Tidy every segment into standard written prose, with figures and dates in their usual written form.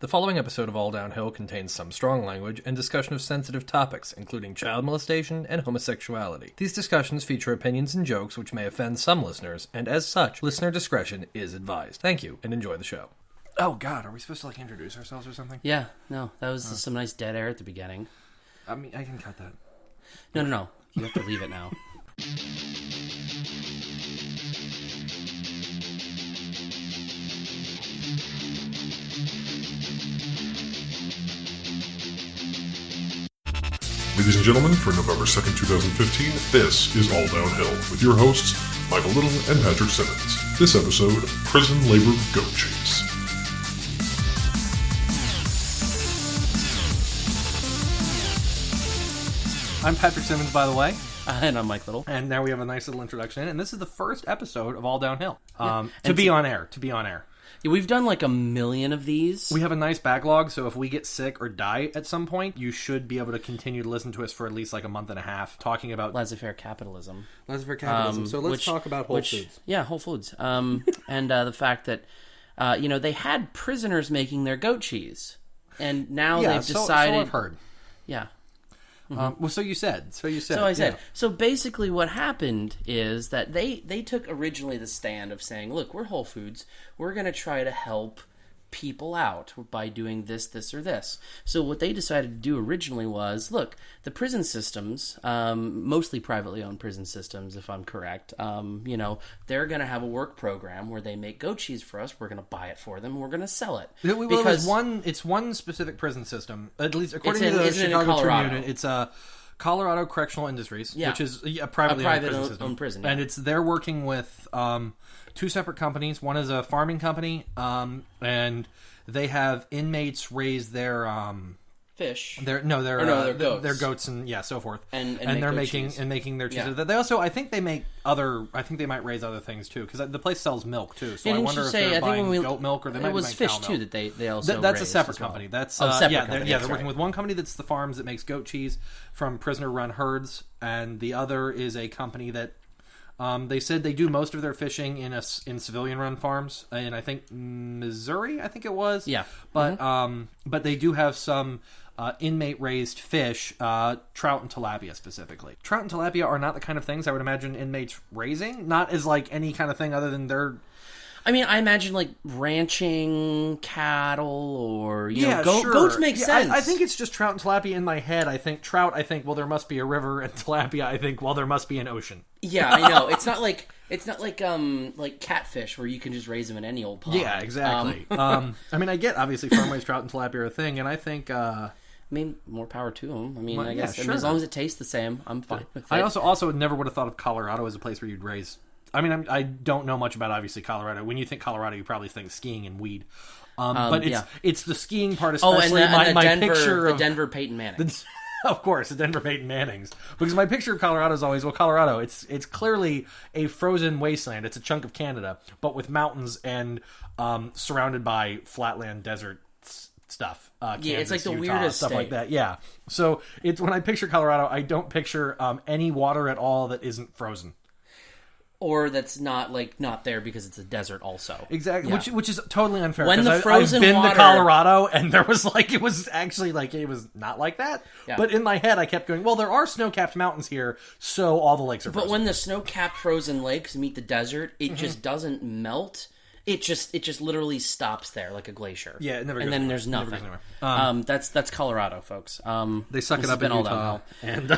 The following episode of All Downhill contains some strong language and discussion of sensitive topics, including child molestation and homosexuality. These discussions feature opinions and jokes which may offend some listeners, and as such, listener discretion is advised. Thank you, and enjoy the show. Oh God, are we supposed to introduce ourselves or something? Yeah, no, that was some nice dead air at the beginning. I mean, I can cut that. No. You have to leave it now. Ladies and gentlemen, for November 2nd, 2015, this is All Downhill, with your hosts, Michael Little and Patrick Simmons. This episode, Prison Labor Goat Chase. I'm Patrick Simmons, by the way. And I'm Mike Little. And now we have a nice little introduction, and this is the first episode of All Downhill. To be on air. Yeah, we've done like a million of these. We have a nice backlog, so if we get sick or die at some point, you should be able to continue to listen to us for at least like a month and a half, talking about laissez-faire capitalism. So let's talk about Whole Foods. Yeah, Whole Foods. And the fact that, they had prisoners making their goat cheese. And now they've decided... So I've heard. Yeah. Mm-hmm. So you said. So I said. Yeah. So basically what happened is that they took originally the stand of saying, look, we're Whole Foods. We're going to try to help people out by doing this, or this. So what they decided to do originally was, look, the prison systems, mostly privately owned prison systems, if I'm correct, they're going to have a work program where they make goat cheese for us. We're going to buy it for them. And we're going to sell it. It's one specific prison system, at least according to the Chicago Tribune. It's Colorado Correctional Industries, which is a privately owned prison system. And they're working with two separate companies. One is a farming company, and they have inmates raise their fish. They're goats. They're goats and so forth. And they're making their cheese. Yeah. They also, I think they might raise other things too, because the place sells milk too. So I wonder if they're buying goat milk, or they might be buying fish cow too milk. that they also that's a separate company. That's separate company. They're working with one company that's the farms that makes goat cheese from prisoner run herds, and the other is a company that they said they do most of their fishing in civilian run farms in, I think, Missouri, I think it was. Yeah. But they do have some inmate raised fish, trout and tilapia specifically. Trout and tilapia are not the kind of things I would imagine inmates raising, not as like any kind of thing other than their... I mean, I imagine like ranching cattle or, sure. Goats make sense. I think it's just trout and tilapia in my head. I think trout, well, there must be a river, and tilapia, I think, well, there must be an ocean. Yeah, I know. It's not like catfish where you can just raise them in any old pond. Yeah, exactly. I mean, I get, obviously, farm-raised trout and tilapia are a thing, and I think... I mean, more power to them. I mean, I guess sure. As long as it tastes the same, I'm fine with it. I also never would have thought of Colorado as a place where you'd raise... I mean, I don't know much about, obviously, Colorado. When you think Colorado, you probably think skiing and weed. But it's the skiing part, especially the Denver Peyton Manning. Of course, the Denver Peyton Mannings. Because my picture of Colorado is always, Colorado, it's clearly a frozen wasteland. It's a chunk of Canada, but with mountains and surrounded by flatland desert stuff. Kansas, it's like the Utah, weirdest stuff state. Like that. Yeah. So when I picture Colorado, I don't picture any water at all that isn't frozen. Or that's not there because it's a desert also. Exactly, yeah. which is totally unfair. When the frozen I've been water... to Colorado, and there was it was actually it was not like that. Yeah. But in my head, I kept going, well, there are snow-capped mountains here, so all the lakes are frozen. But when the snow-capped frozen lakes meet the desert, it just doesn't melt. It just literally stops there like a glacier. Yeah, it never goes and then anywhere. There's nothing. That's Colorado, folks. They suck it up in Utah. And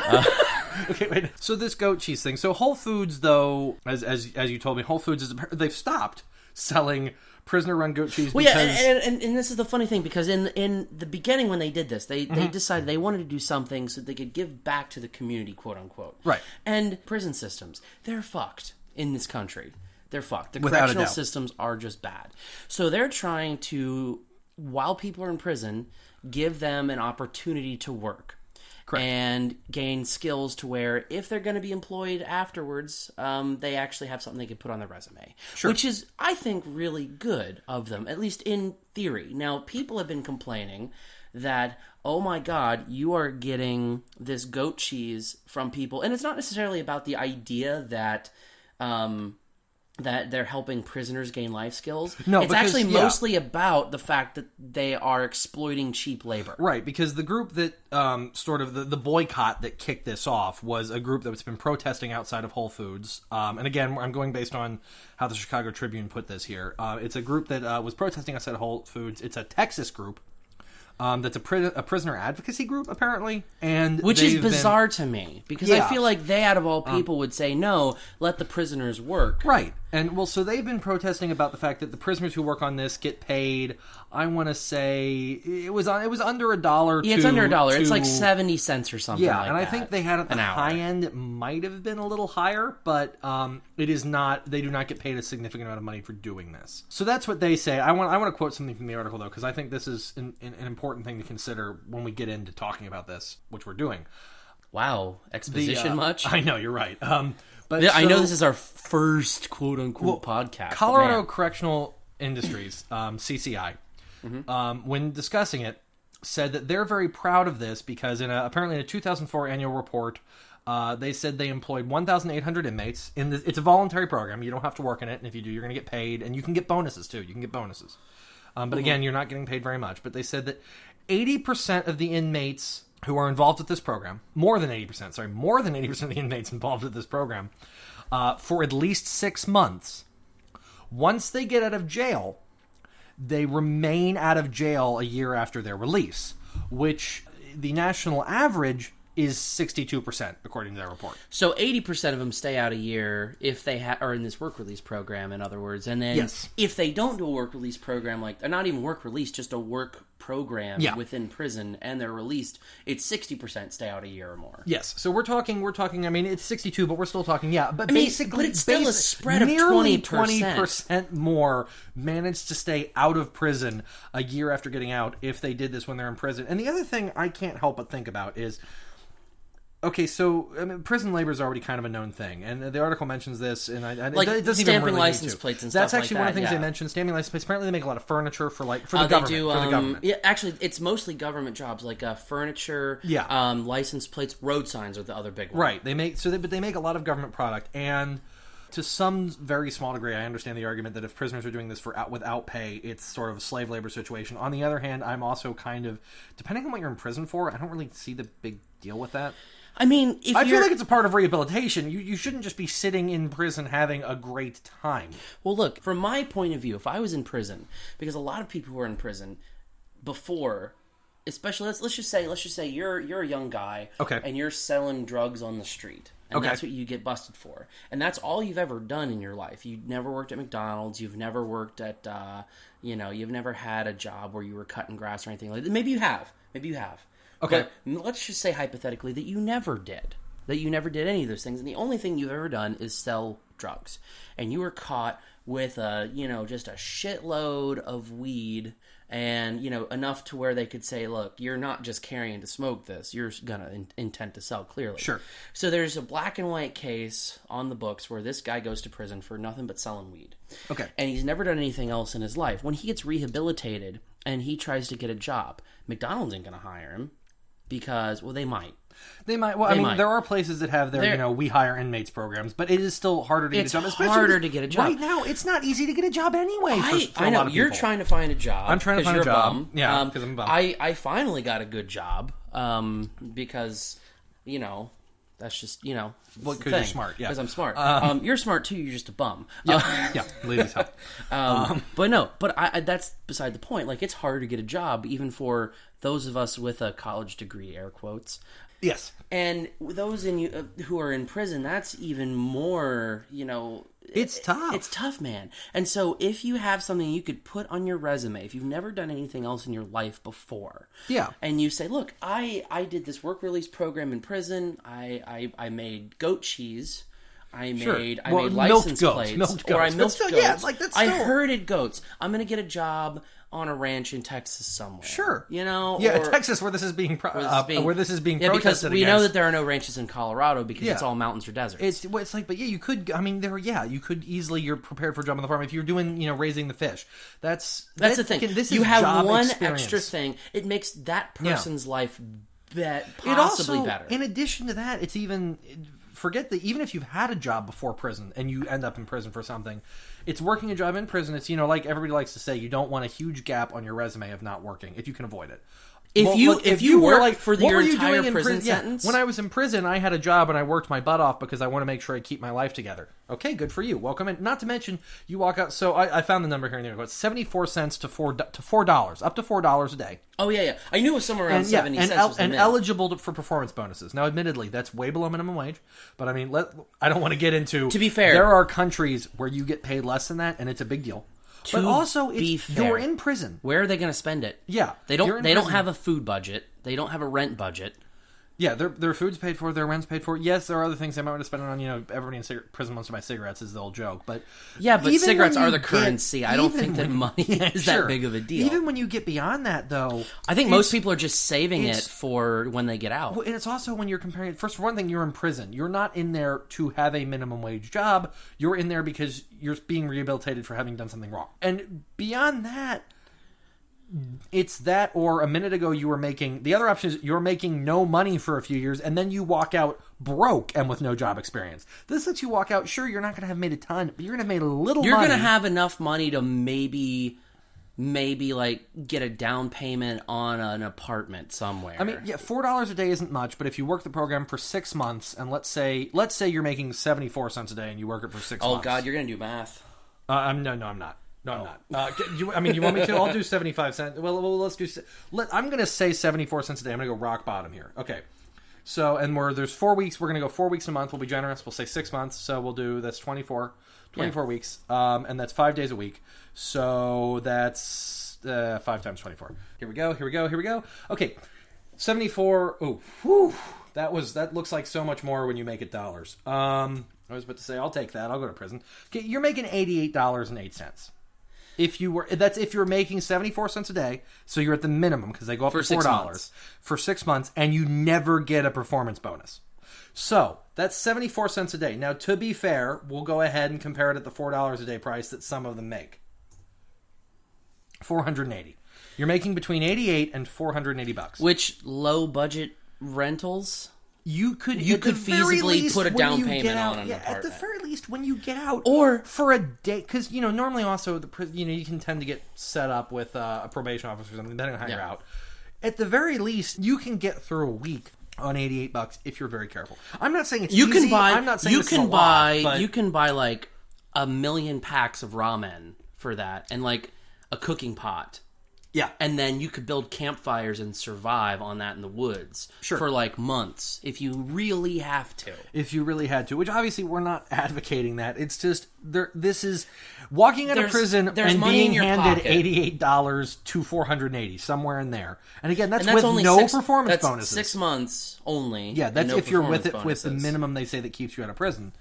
okay, wait. So this goat cheese thing. So Whole Foods, though, as you told me, Whole Foods they've stopped selling prisoner-run goat cheese. Well, and this is the funny thing, because in the beginning when they did this, they decided they wanted to do something so they could give back to the community, quote unquote. Right. And prison systems, they're fucked in this country. They're fucked. The Without correctional systems are just bad. So they're trying to, while people are in prison, give them an opportunity to work. Correct. And gain skills to where if they're going to be employed afterwards, they actually have something they can put on their resume. Sure. Which is, I think, really good of them, at least in theory. Now, people have been complaining that, oh my God, you are getting this goat cheese from people. And it's not necessarily about the idea that... that they're helping prisoners gain life skills. No, it's actually mostly about the fact that they are exploiting cheap labor. Right, because the group that sort of the boycott that kicked this off was a group that's been protesting outside of Whole Foods. And again, I'm going based on how the Chicago Tribune put this here. It's a group that was protesting outside of Whole Foods. It's a Texas group. That's a prisoner advocacy group, apparently. Which is bizarre to me, because I feel like they, out of all people, would say, no, let the prisoners work. Right. And, well, so they've been protesting about the fact that the prisoners who work on this get paid, I want to say, it was under $1. Yeah, it's under $1. It's like 70 cents or something like that. Yeah, and I think they had at the high end, it might have been a little higher, but it is not, they do not get paid a significant amount of money for doing this. So that's what they say. I want to quote something from the article, though, because I think this is an important thing to consider when we get into talking about this, which we're doing. Wow. Exposition much? I know, you're right. But I know this is our first quote-unquote podcast. Colorado Correctional Industries, CCI, when discussing it, said that they're very proud of this because apparently in a 2004 annual report, they said they employed 1,800 inmates. It's a voluntary program. You don't have to work in it, and if you do, you're going to get paid, and you can get bonuses, too. You can get bonuses. But again, you're not getting paid very much. But they said that 80% of the inmates who are involved with this program, more than 80% of the inmates involved with this program, for at least 6 months, once they get out of jail, they remain out of jail a year after their release, which the national average is 62%, according to their report. So 80% of them stay out a year if they are in this work release program, in other words. And then if they don't do a work release program, like not even work release, just a work program within prison, and they're released, it's 60% stay out a year or more. Yes. So we're talking, I mean, it's 62, but we're still talking, but basically, but it's still a spread of nearly 20% more managed to stay out of prison a year after getting out if they did this when they're in prison. And the other thing I can't help but think about is, okay, so prison labor is already kind of a known thing, and the article mentions this, and like it doesn't stamping even really license plates and stuff like that. That's actually one of the things they mentioned. Stamping license plates. Apparently, they make a lot of furniture for the government. Yeah, actually, it's mostly government jobs, like furniture. Yeah. License plates, road signs are the other big one. Right. They make but they make a lot of government product, and to some very small degree, I understand the argument that if prisoners are doing this without pay, it's sort of a slave labor situation. On the other hand, I'm also kind of, depending on what you're in prison for, I don't really see the big deal with that. I mean, I feel like it's a part of rehabilitation. You shouldn't just be sitting in prison having a great time. Well, look, from my point of view, if I was in prison, because a lot of people who are in prison before, especially let's just say you're a young guy, and you're selling drugs on the street, and that's what you get busted for, and that's all you've ever done in your life. You've never worked at McDonald's. You've never worked at, you've never had a job where you were cutting grass or anything like that. Maybe you have. Okay. But let's just say hypothetically that you never did any of those things, and the only thing you've ever done is sell drugs, and you were caught with just a shitload of weed, and enough to where they could say, look, you're not just carrying to smoke this, you're gonna intend to sell, clearly. Sure. So there's a black and white case on the books where this guy goes to prison for nothing but selling weed. Okay. And he's never done anything else in his life. When he gets rehabilitated and he tries to get a job, McDonald's ain't gonna hire him. Because, they might. Well, there are places that have their, we hire inmates programs, but it is still harder to get a job. It's harder to get a job. Right now, it's not easy to get a job anyway. I know. You're trying to find a job. I'm trying to find a job. Bum. Yeah, because I'm a bum. I finally got a good job because, that's just, well, because you're smart. Yeah. Because I'm smart. You're smart, too. You're just a bum. Yeah, ladies help. But that's beside the point. Like, it's harder to get a job, even for those of us with a college degree, air quotes. Yes. And those who are in prison, that's even more, it's tough. It's tough, man. And so if you have something you could put on your resume, if you've never done anything else in your life before, and you say, look, I did this work release program in prison, I made goat cheese, I made license plates, or I milked goats. Yeah, that's I herded goats. I'm going to get a job on a ranch in Texas somewhere. Sure. Or Texas, where this is being protested because we against. know that there are no ranches in Colorado because it's all mountains or deserts. It's like, but you could. I mean, you could easily. You're prepared for a job on the farm if you're doing, raising the fish. That's the thing. You have one extra thing. It makes that person's life possibly better. In addition to that, it's even forget that even if you've had a job before prison and you end up in prison for something, it's working a job in prison. It's, like everybody likes to say, you don't want a huge gap on your resume of not working if you can avoid it. If you work for your entire prison sentence? When I was in prison, I had a job and I worked my butt off because I want to make sure I keep my life together. Okay, good for you. Welcome in. Not to mention, you walk out. So I found the number here. It's 74 cents to $4, up to $4 a day. Oh, yeah. I knew it was somewhere around 70 cents. And eligible for performance bonuses. Now, admittedly, that's way below minimum wage. But I mean, I don't want to get into... To be fair... There are countries where you get paid less than that, and it's a big deal. But also, you're in prison. Where are they going to spend it? Yeah. They don't have a food budget. They don't have a rent budget. Yeah, their food's paid for, their rent's paid for. Yes, there are other things they might want to spend it on. Everybody in prison wants to buy cigarettes is the old joke. But cigarettes are the currency. I don't think that money is that big of a deal. Even when you get beyond that, though, I think most people are just saving it for when they get out. Well, and it's also when you're comparing. First, for one thing, you're in prison. You're not in there to have a minimum wage job. You're in there because you're being rehabilitated for having done something wrong. And beyond that, it's that, or a minute ago you were making... The other option is you're making no money for a few years, and then you walk out broke and with no job experience. This lets you walk out, sure, you're not going to have made a ton, but you're going to have made a little money. You're going to have enough money to maybe get a down payment on an apartment somewhere. I mean, yeah, $4 a day isn't much, but if you work the program for 6 months, and let's say you're making 74 cents a day and you work it for 6 months. Oh, God, you're going to do math. No, I'm not. No, I'm not. You want me to? I'll do 75 cents. Well, let's do... I'm going to say 74 cents a day. I'm going to go rock bottom here. Okay. So, and there's 4 weeks. We're going to go 4 weeks a month. We'll be generous. We'll say 6 months. So we'll do... That's 24 weeks. And that's 5 days a week. So that's 5 times 24. Here we go. Okay. 74... Oh, whew. That looks like so much more when you make it dollars. I was about to say, I'll take that. I'll go to prison. Okay, you're making $88.08. If you're making 74 cents a day, so you're at the minimum because they go up to $4 for 6 months, and you never get a performance bonus. So that's 74 cents a day. Now, to be fair, we'll go ahead and compare it at the $4 a day price that some of them make. $480. You're making between $88 and $480. Which low budget rentals? You could feasibly put a down payment on an apartment. At the very least, when you get out, or for a day, because normally also you can tend to get set up with a probation officer or something, depending on how you're out. At the very least, you can get through a week on $88 if you're very careful. I'm not saying it's easy. I'm not saying it's a lot, but you can buy like 1 million packs of ramen for that, and like a cooking pot. Yeah. And then you could build campfires and survive on that in the woods for like months if you really have to. If you really had to, which obviously we're not advocating that. It's just this is walking out of prison and being handed $88 to $480 somewhere in there. And again, that's with no performance bonuses. 6 months only. Yeah, that's if you're with it with the minimum they say that keeps you out of prison.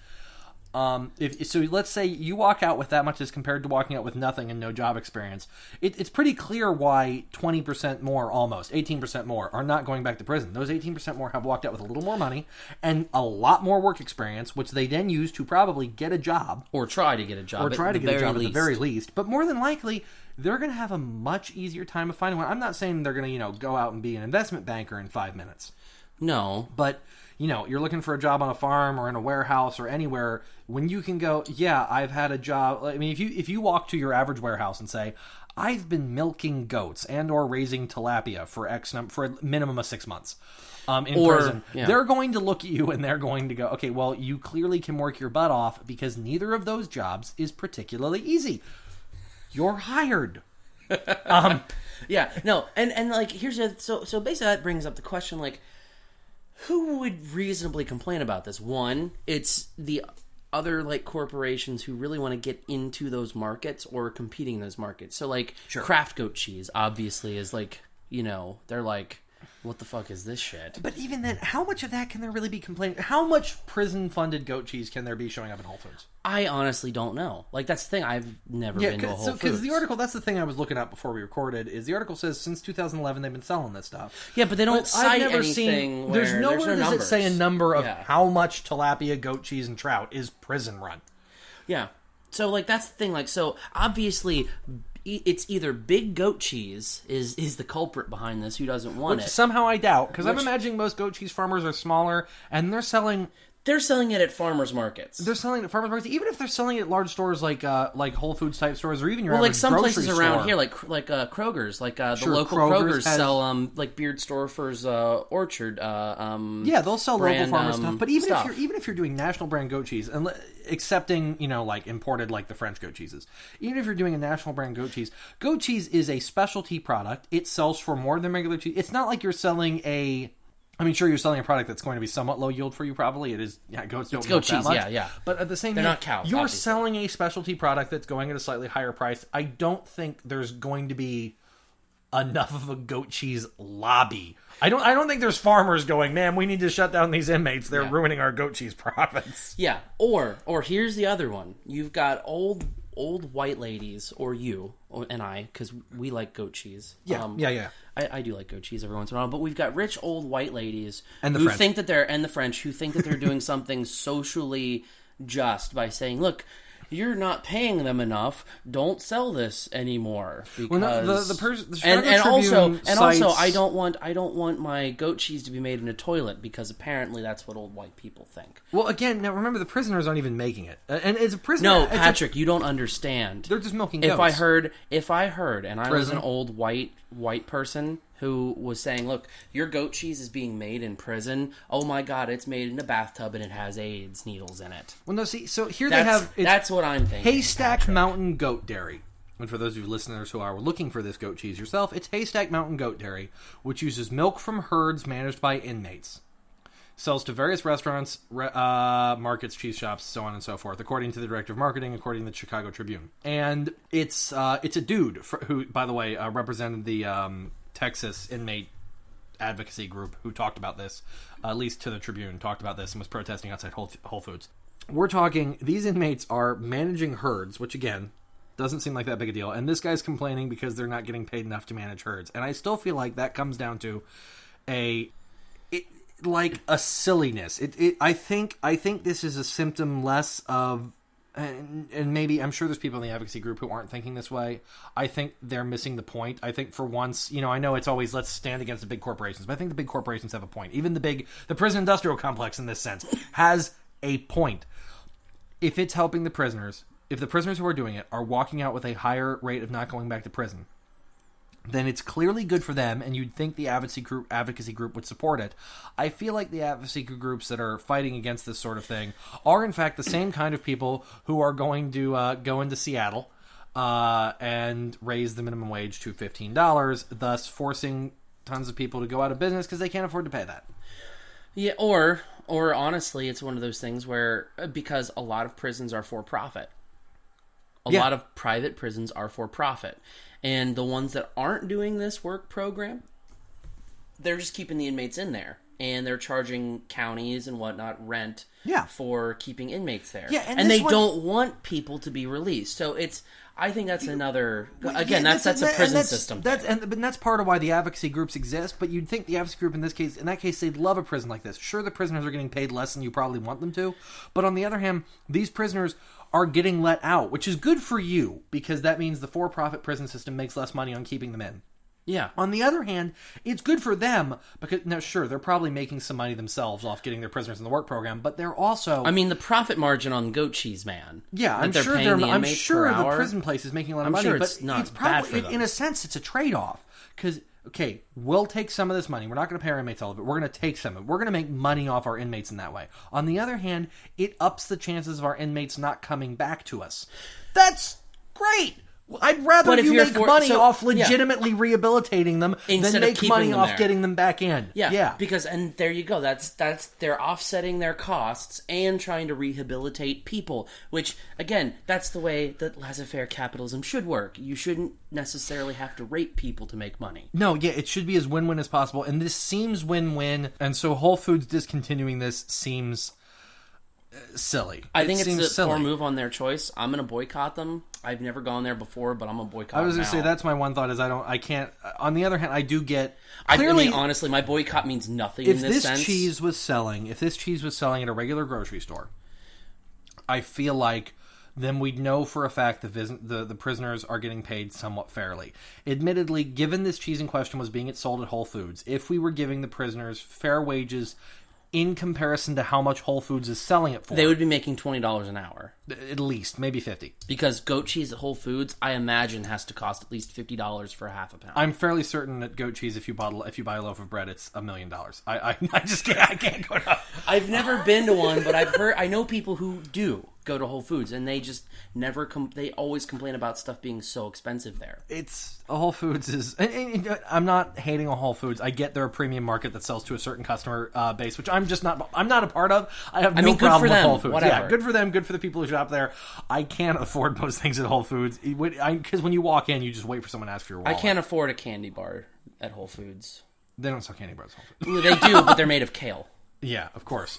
So let's say you walk out with that much as compared to walking out with nothing and no job experience. It's pretty clear why 20% more, almost 18% more, are not going back to prison. Those 18% more have walked out with a little more money and a lot more work experience, which they then use to probably get a job. Or try to get a job. At the very least. But more than likely, they're going to have a much easier time of finding one. I'm not saying they're going to, go out and be an investment banker in 5 minutes. No. But... you're looking for a job on a farm or in a warehouse or anywhere when you can go, I've had a job. I mean, if you walk to your average warehouse and say, I've been milking goats and or raising tilapia for for a minimum of 6 months in prison, they're going to look at you and they're going to go, okay, well, you clearly can work your butt off because neither of those jobs is particularly easy. You're hired. Yeah, no, and like, here's so basically that brings up the question, like, who would reasonably complain about this? One, it's the other like corporations who really want to get into those markets or competing in those markets. So like Kraft goat cheese obviously is like, they're like, what the fuck is this shit? But even then, how much of that can there really be complaining? How much prison-funded goat cheese can there be showing up in Whole Foods? I honestly don't know. Like, that's the thing. I've never been to a Whole Foods. Because the article, that's the thing I was looking at before we recorded, is the article says since 2011 they've been selling this stuff. Yeah, but they don't cite anything there's nowhere does it say a number of how much tilapia, goat cheese, and trout is prison run. Yeah. So, like, that's the thing. Like, so, obviously, it's either big goat cheese is the culprit behind this who doesn't want it. Somehow I doubt, because I'm imagining most goat cheese farmers are smaller, and they're selling They're selling it at farmers markets. They're selling it at farmers markets, even if they're selling it at large stores like Whole Foods type stores, or even your average some grocery places store. around here, like Kroger's, the local Kroger's sell Beardstorfer's Orchard. They'll sell local farmer stuff. But even if you're doing national brand goat cheese, and accepting imported like the French goat cheeses, even if you're doing a national brand goat cheese is a specialty product. It sells for more than regular cheese. It's not like you're selling sure, you're selling a product that's going to be somewhat low yield for you, probably. It is, goats don't milk that much. Yeah. But at the same time, they're not cows. You're selling a specialty product that's going at a slightly higher price. I don't think there's going to be enough of a goat cheese lobby. I don't think there's farmers going, man, we need to shut down these inmates. They're ruining our goat cheese profits. Yeah. Or here's the other one. You've got old white ladies, or you and I, because we like goat cheese. Yeah. I do like goat cheese every once in a while, but we've got rich old white ladies and the French who think that they're doing something socially just by saying, look, you're not paying them enough. Don't sell this anymore. Because also, I don't want my goat cheese to be made in a toilet, because apparently that's what old white people think. Well, again, now remember, the prisoners aren't even making it, and it's a prisoner. No, Patrick, you don't understand. They're just milking goats. If I heard, and I was an old white person who was saying, look, your goat cheese is being made in prison. Oh my God, it's made in a bathtub and it has AIDS needles in it. Well, no, see, so here that's what I'm thinking. Haystack Patrick. Mountain Goat Dairy. And for those of you listeners who are looking for this goat cheese yourself, it's Haystack Mountain Goat Dairy, which uses milk from herds managed by inmates. Sells to various restaurants, markets, cheese shops, so on and so forth, according to the director of marketing, according to the Chicago Tribune. And it's a dude who, by the way, represented the Texas inmate advocacy group who talked about this, at least to the Tribune, talked about this and was protesting outside Whole Foods. We're talking, these inmates are managing herds, which again, doesn't seem like that big a deal. And this guy's complaining because they're not getting paid enough to manage herds. And I still feel like that comes down to a silliness. I think this is a symptom less of, and maybe, I'm sure there's people in the advocacy group who aren't thinking this way. I think they're missing the point. I think for once, I know it's always let's stand against the big corporations, but I think the big corporations have a point. Even the prison industrial complex in this sense has a point. If it's helping the prisoners, if the prisoners who are doing it are walking out with a higher rate of not going back to prison, then it's clearly good for them, and you'd think the advocacy group would support it. I feel like the advocacy groups that are fighting against this sort of thing are, in fact, the same kind of people who are going to go into Seattle and raise the minimum wage to $15, thus forcing tons of people to go out of business because they can't afford to pay that. Yeah, or honestly, it's one of those things where, because a lot of prisons are for profit. A lot of private prisons are for profit. And the ones that aren't doing this work program, they're just keeping the inmates in there. And they're charging counties and whatnot rent for keeping inmates there. Yeah, and they don't want people to be released. So I think that's another, again, that's a prison system. But that's part of why the advocacy groups exist. But you'd think the advocacy group in that case, they'd love a prison like this. Sure, the prisoners are getting paid less than you probably want them to. But on the other hand, these prisoners are getting let out, which is good for you, because that means the for-profit prison system makes less money on keeping them in. Yeah. On the other hand, it's good for them, because, now sure, they're probably making some money themselves off getting their prisoners in the work program, but they're also... I mean, the profit margin on goat cheese, man. Yeah, I'm sure the prison place is making a lot of money, but it's probably, in a sense, it's a trade-off. Because, okay, we'll take some of this money. We're not going to pay our inmates all of it. We're going to take some of it. We're going to make money off our inmates in that way. On the other hand, it ups the chances of our inmates not coming back to us. That's great! I'd rather you make money off legitimately rehabilitating them than make money off getting them back in. Yeah. Because, and there you go. That's they're offsetting their costs and trying to rehabilitate people. Which, again, that's the way that laissez-faire capitalism should work. You shouldn't necessarily have to rape people to make money. No, yeah, it should be as win-win as possible. And this seems win-win. And so Whole Foods discontinuing this seems silly. I think it's a poor move on their choice. I'm going to boycott them. I've never gone there before, but I'm going to boycott them. I was going to say, that's my one thought, is I can't. On the other hand, I do get... Clearly, I mean, honestly, my boycott means nothing in this sense. If this cheese was selling at a regular grocery store, I feel like then we'd know for a fact the prisoners are getting paid somewhat fairly. Admittedly, given this cheese in question was being sold at Whole Foods, if we were giving the prisoners fair wages in comparison to how much Whole Foods is selling it for. They would be making $20 an hour. At least, maybe 50. Because goat cheese at Whole Foods, I imagine, has to cost at least $50 for half a pound. I'm fairly certain that goat cheese, if you buy a loaf of bread, it's $1 million. I just can't. I can't go to. I've never been to one, but I know people who do go to Whole Foods, and they just never they always complain about stuff being so expensive there. It's a Whole Foods is. And I'm not hating on Whole Foods. I get they're a premium market that sells to a certain customer base, which I'm not a part of. I have no problem with Whole Foods. Whatever. Yeah, good for them. Good for the people who shop there. I can't afford most things at Whole Foods because when you walk in, you just wait for someone to ask for your wallet. I can't afford a candy bar at Whole Foods. They don't sell candy bars at Whole Foods. They do, but they're made of kale. Yeah, of course.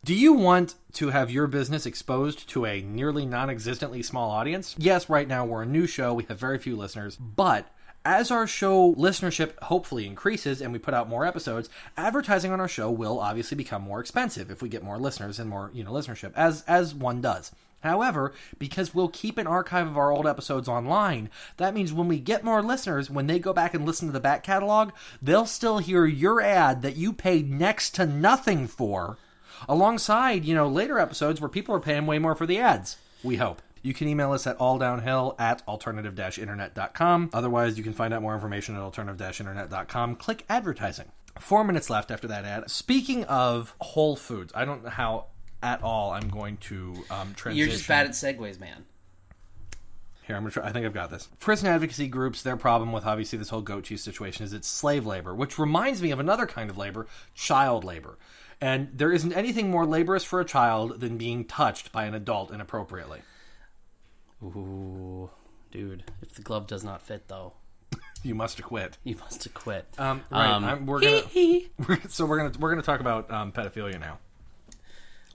Do you want to have your business exposed to a nearly non-existently small audience? Yes, right now we're a new show. We have very few listeners. But as our show listenership hopefully increases and we put out more episodes, advertising on our show will obviously become more expensive if we get more listeners and more listenership, as one does. However, because we'll keep an archive of our old episodes online, that means when we get more listeners, when they go back and listen to the back catalog, they'll still hear your ad that you paid next to nothing for, alongside, later episodes where people are paying way more for the ads, we hope. You can email us at alldownhill@alternative-internet.com. Otherwise, you can find out more information at alternative-internet.com. Click advertising. 4 minutes left after that ad. Speaking of Whole Foods, I don't know how at all I'm going to transition. You're just bad at segues, man. Here, I'm gonna try. I think I've got this. Prison advocacy groups, their problem with obviously this whole goat cheese situation is it's slave labor, which reminds me of another kind of labor, child labor. And there isn't anything more laborious for a child than being touched by an adult inappropriately. Ooh, dude. If the glove does not fit, though. You must acquit. You must acquit. Right. We're gonna talk about pedophilia now.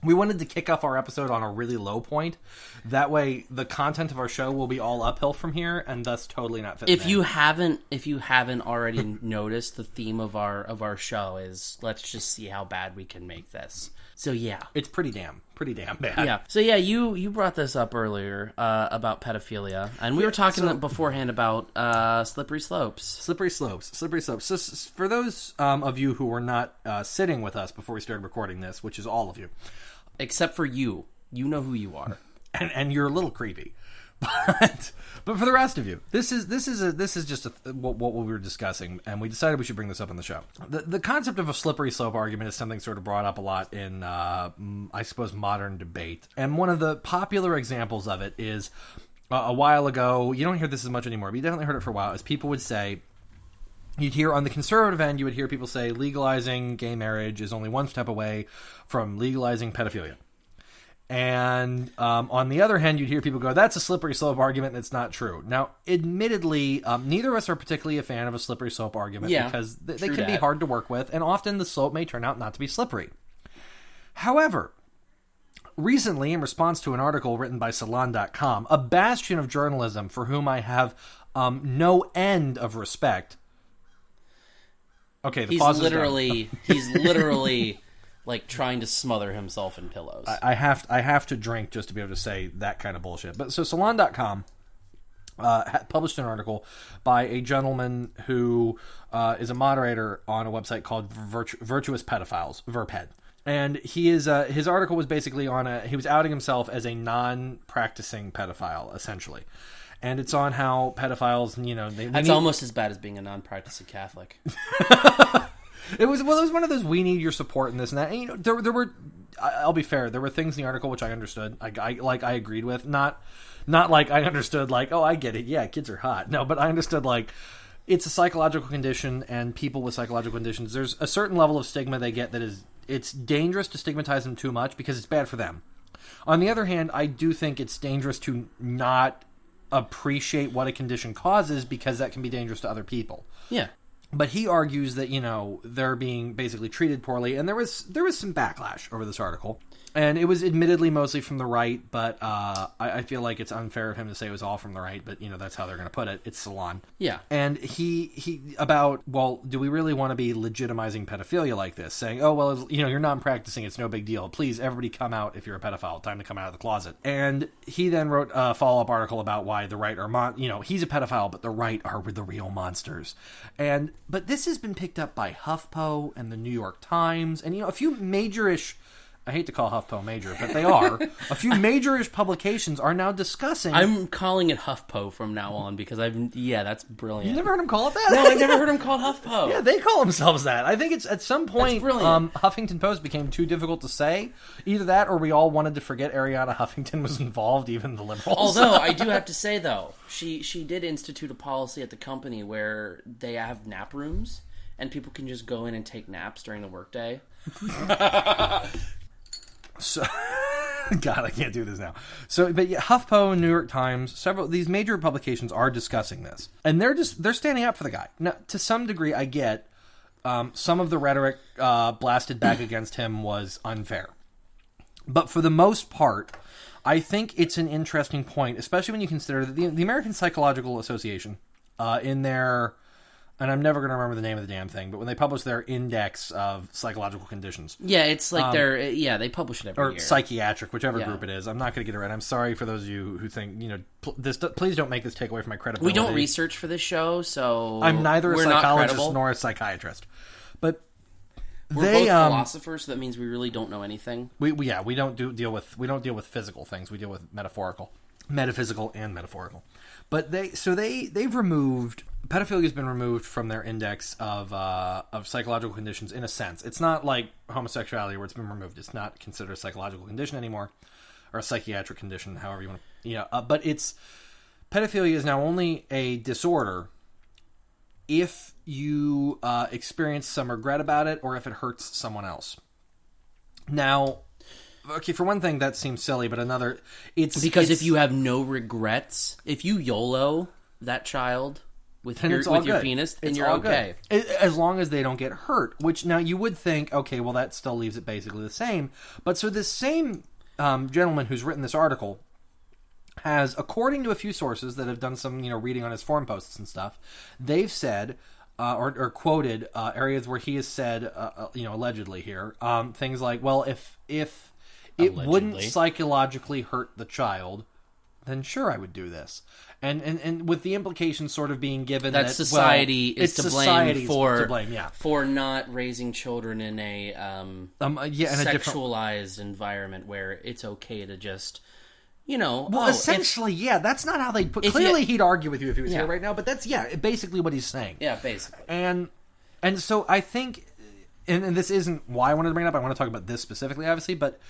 We wanted to kick off our episode on a really low point. That way, the content of our show will be all uphill from here, and thus totally not fit. If you haven't already noticed, the theme of our show is let's just see how bad we can make this. So yeah, it's pretty damn bad. Yeah. So yeah, you brought this up earlier about pedophilia, and we were talking beforehand about slippery slopes. Slippery slopes. So for those of you who were not sitting with us before we started recording this, which is all of you. Except for you. You know who you are. And you're a little creepy. But for the rest of you, this is just what we were discussing, and we decided we should bring this up on the show. The concept of a slippery slope argument is something sort of brought up a lot in, I suppose, modern debate. And one of the popular examples of it is a while ago, you don't hear this as much anymore, but you definitely heard it for a while, as people would say, you'd hear on the conservative end, you would hear people say legalizing gay marriage is only one step away from legalizing pedophilia. And on the other hand, you'd hear people go, that's a slippery slope argument, and it's not true. Now, admittedly, neither of us are particularly a fan of a slippery slope argument because they can be hard to work with, and often the slope may turn out not to be slippery. However, recently, in response to an article written by Salon.com, a bastion of journalism for whom I have no end of respect. Okay, he's literally like trying to smother himself in pillows. I have to drink just to be able to say that kind of bullshit. But so Salon.com published an article by a gentleman who is a moderator on a website called Virtuous Pedophiles, VerPed. And his article was basically he was outing himself as a non-practicing pedophile, essentially. And it's on how pedophiles, that's almost as bad as being a non-practicing Catholic. It was one of those, we need your support in this and that. And, there were, I'll be fair, there were things in the article which I understood. I agreed with. Not like I understood, like, oh, I get it. Yeah, kids are hot. No, but I understood, like, it's a psychological condition, and people with psychological conditions, there's a certain level of stigma they get it's dangerous to stigmatize them too much because it's bad for them. On the other hand, I do think it's dangerous to not appreciate what a condition causes because that can be dangerous to other people. Yeah. But he argues that, they're being basically treated poorly, and there was some backlash over this article. And it was admittedly mostly from the right, but I feel like it's unfair of him to say it was all from the right, but, that's how they're going to put it. It's Salon. Yeah. And he about, well, do we really want to be legitimizing pedophilia like this? Saying, oh, well, you're non-practicing, it's no big deal. Please, everybody come out if you're a pedophile. Time to come out of the closet. And he then wrote a follow-up article about why the right are, he's a pedophile, but the right are the real monsters. And But this has been picked up by HuffPo and the New York Times, and a few major-ish. I hate to call HuffPo major, but they are. A few major-ish publications are now discussing... I'm calling it HuffPo from now on because that's brilliant. You never heard him call it that? No, I never heard him called HuffPo. Yeah, they call themselves that. I think it's at some point Huffington Post became too difficult to say. Either that or we all wanted to forget Ariana Huffington was involved, even the liberals. Although, I do have to say, though, she did institute a policy at the company where they have nap rooms and people can just go in and take naps during the workday. So, God, I can't do this now. So, but yeah, HuffPo, New York Times, several these major publications are discussing this, and they're standing up for the guy. Now, to some degree, I get some of the rhetoric blasted back against him was unfair, but for the most part, I think it's an interesting point, especially when you consider that the American Psychological Association, in their and I'm never going to remember the name of the damn thing, but when they publish their index of psychological conditions. Yeah, it's like they publish it every year. Or psychiatric, whichever group it is. I'm not going to get it right. I'm sorry for those of you who think, please don't make this take away from my credibility. We don't research for this show, so I'm neither a psychologist nor a psychiatrist. But we're both philosophers, so that means we really don't know anything. We don't deal with physical things. We deal with metaphysical and metaphorical. But they've removed pedophilia has been removed from their index of psychological conditions in a sense. It's not like homosexuality where it's been removed. It's not considered a psychological condition anymore, or a psychiatric condition, however you want to. But pedophilia is now only a disorder if you experience some regret about it or if it hurts someone else. Now, okay, for one thing, that seems silly, but another, if you have no regrets, if you YOLO that child with your penis, then you're okay. As long as they don't get hurt, which now you would think, okay, well, that still leaves it basically the same. But so this same gentleman who's written this article has, according to a few sources that have done some, reading on his forum posts and stuff, they've said, or quoted areas where he has said, allegedly here, things like, well, if it wouldn't psychologically hurt the child, then sure, I would do this. And with the implication sort of being given that society is to blame for not raising children in a sexualized environment where it's okay to just, essentially, that's not how they put. Clearly, he'd argue with you if he was here right now, but that's basically what he's saying. Yeah, basically. And so I think, and this isn't why I wanted to bring it up. I want to talk about this specifically, obviously, but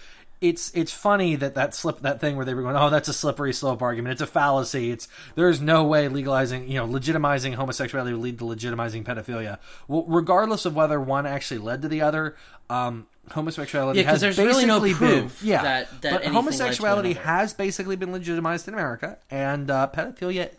it's funny that thing where they were going, oh, that's a slippery slope argument. It's a fallacy. There's no way legitimizing homosexuality would lead to legitimizing pedophilia. Well, regardless of whether one actually led to the other, homosexuality has basically really no proof been, but homosexuality has basically been legitimized in America, and pedophilia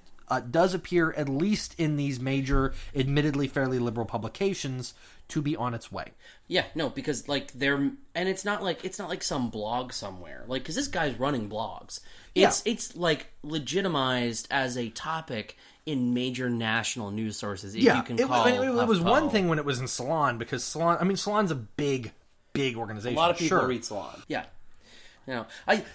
does appear, at least in these major, admittedly fairly liberal publications, to be on its way. Yeah, no, because it's not like some blog somewhere, because this guy's running blogs. It's like legitimized as a topic in major national news sources. If you can call it was one thing when it was in Salon, because Salon's a big organization. A lot of people read Salon. Yeah.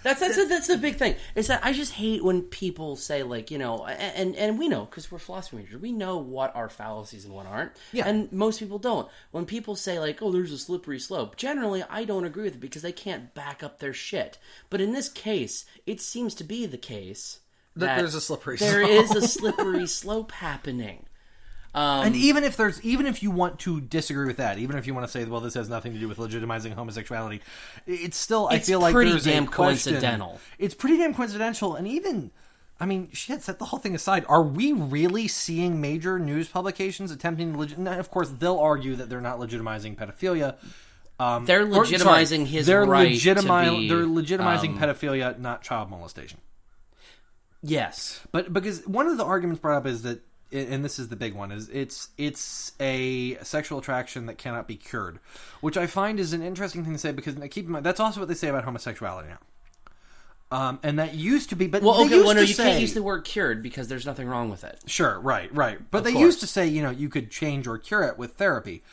That's the big thing. Is that I just hate when people say and we know, because we're philosophy majors, we know what are fallacies and what aren't. Yeah. And most people don't. When people say oh, there's a slippery slope, generally I don't agree with it because they can't back up their shit. But in this case, it seems to be the case that there's a slippery slope. There is a slippery slope happening. And even if you want to disagree with that, even if you want to say, well, this has nothing to do with legitimizing homosexuality, it's still, I feel like there's pretty damn coincidental. It's pretty damn coincidental. And even, set the whole thing aside. Are we really seeing major news publications attempting to of course, they'll argue that they're not legitimizing pedophilia. They're legitimizing They're legitimizing pedophilia, not child molestation. Yes. But because one of the arguments brought up is that, and this is the big one, is it's a sexual attraction that cannot be cured, which I find is an interesting thing to say, because keep in mind that's also what they say about homosexuality now. And that used to be, but you can't use the word cured because there's nothing wrong with it. Sure, right. But they used to say, you could change or cure it with therapy.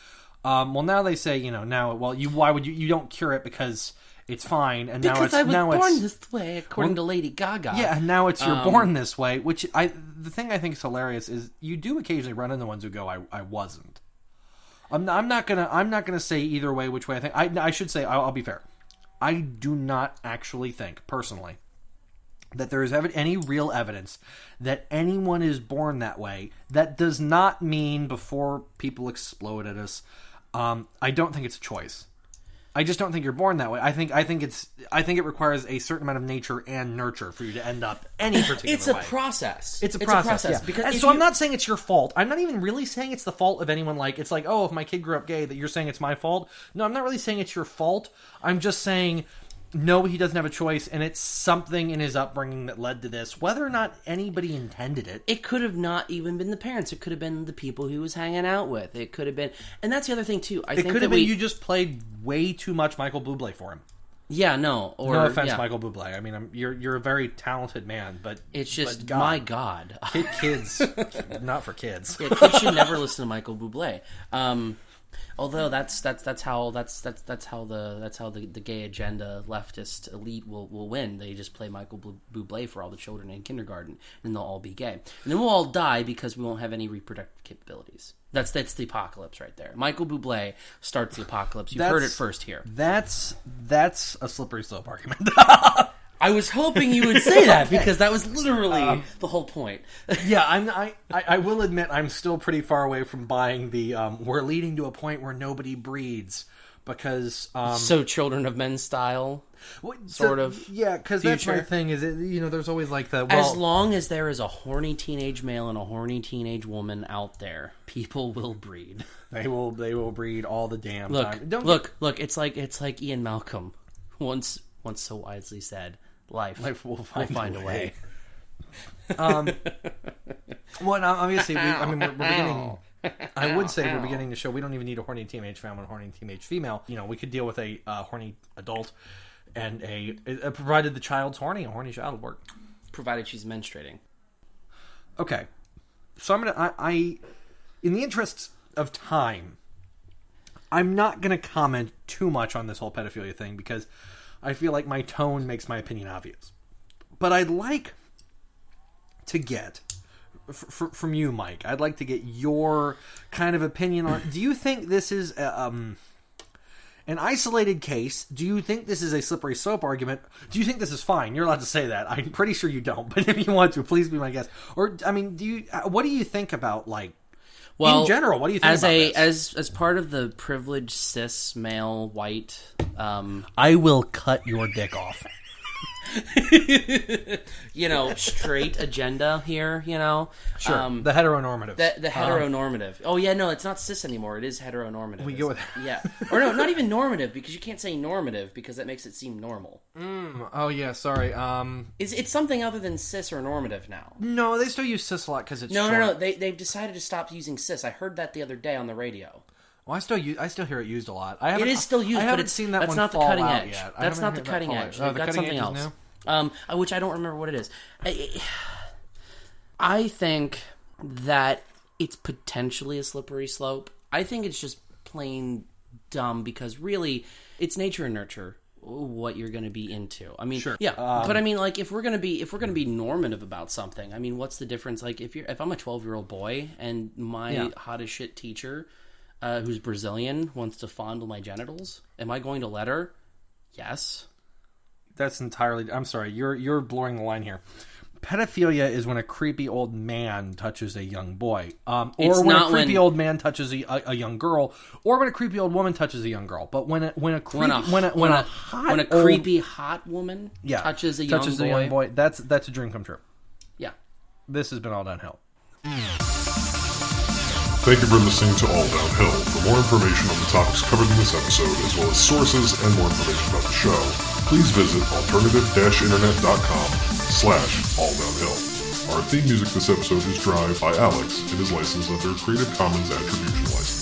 Well, now they say, why would you don't cure it because it's fine, and because I was born this way, according to Lady Gaga. Yeah, and now you're born this way. The thing I think is hilarious is you do occasionally run into ones who go, "I wasn't." I'm not gonna say either way which way I think. I should say I'll be fair. I do not actually think personally that there is any real evidence that anyone is born that way. That does not mean before people explode at us. I don't think it's a choice. I just don't think you're born that way. I think it requires a certain amount of nature and nurture for you to end up any particular way. It's a process. It's a process. Yeah. Because I'm not saying it's your fault. I'm not even really saying it's the fault of anyone. Like, it's like, oh, if my kid grew up gay, that you're saying it's my fault. No, I'm not really saying it's your fault. I'm just saying, no, he doesn't have a choice, and it's something in his upbringing that led to this. Whether or not anybody intended it. It could have not even been the parents. It could have been the people he was hanging out with. It could have been... And that's the other thing, too. It could have been you just played way too much Michael Bublé for him. Yeah, no. No offense, Michael Bublé. I mean, you're a very talented man, but... It's just, my God. Kids. Not for kids. Yeah, kids should never listen to Michael Bublé. Although that's how the gay agenda leftist elite will win. They just play Michael Bublé for all the children in kindergarten, and they'll all be gay, and then we'll all die because we won't have any reproductive capabilities. That's the apocalypse right there. Michael Bublé starts the apocalypse. You've heard it first here. That's a slippery slope argument. I was hoping you would say that because that was literally the whole point. Yeah, I will admit I'm still pretty far away from buying the we're leading to a point where nobody breeds because so Children of Men style sort of. Yeah, because that's my thing. Is it there's always like the as long as there is a horny teenage male and a horny teenage woman out there, people will breed. They will breed all the damn time. Look. It's like Ian Malcolm once so wisely said. Life will find a way. Well, obviously, we're beginning. I would say we're beginning to show we don't even need a horny teenage male and a horny teenage female. We could deal with a horny adult and provided the child's horny, a horny child will work. Provided she's menstruating. Okay, so I'm gonna. In the interests of time, I'm not gonna comment too much on this whole pedophilia thing because I feel like my tone makes my opinion obvious. But I'd like to get, from you, Mike, I'd like to get your kind of opinion on, do you think this is an isolated case? Do you think this is a slippery slope argument? Do you think this is fine? You're allowed to say that. I'm pretty sure you don't, but if you want to, please be my guest. Or, I mean, what do you think about, like, in general, what do you think about this? As part of the privileged cis male white, I will cut your dick off. Straight agenda here. Sure. The heteronormative. The heteronormative. Oh yeah, no, it's not cis anymore. It is heteronormative. We go with yeah, or no, not even normative because you can't say normative because that makes it seem normal. Oh yeah, sorry. It's something other than cis or normative now. No, they still use cis a lot because it's no. short. They've decided to stop using cis. I heard that the other day on the radio. Well, I still hear it used a lot. It is still used, but it's seen that that's one not the fall cutting out edge. Yet. That's not the cutting edge. They've got something else, which I don't remember what it is. I think that it's potentially a slippery slope. I think it's just plain dumb because really, it's nature and nurture what you're going to be into. I mean, sure. Yeah, but I mean, like if we're going to be normative about something, I mean, what's the difference? Like if I'm a 12-year-old boy and my hot as shit teacher, who's Brazilian, wants to fondle my genitals, am I going to let her? Yes. That's entirely... I'm sorry, you're blurring the line here. Pedophilia is when a creepy old man touches a young boy. Or when a creepy old man touches a young girl. Or when a creepy old woman touches a young girl. But when a creepy hot woman touches a young boy, that's a dream come true. Yeah. This has been All Downhill. Thank you for listening to All Downhill. For more information on the topics covered in this episode, as well as sources and more information about the show, please visit alternative-internet.com/alldownhill. Our theme music this episode is Drive by Alex and is licensed under Creative Commons Attribution License.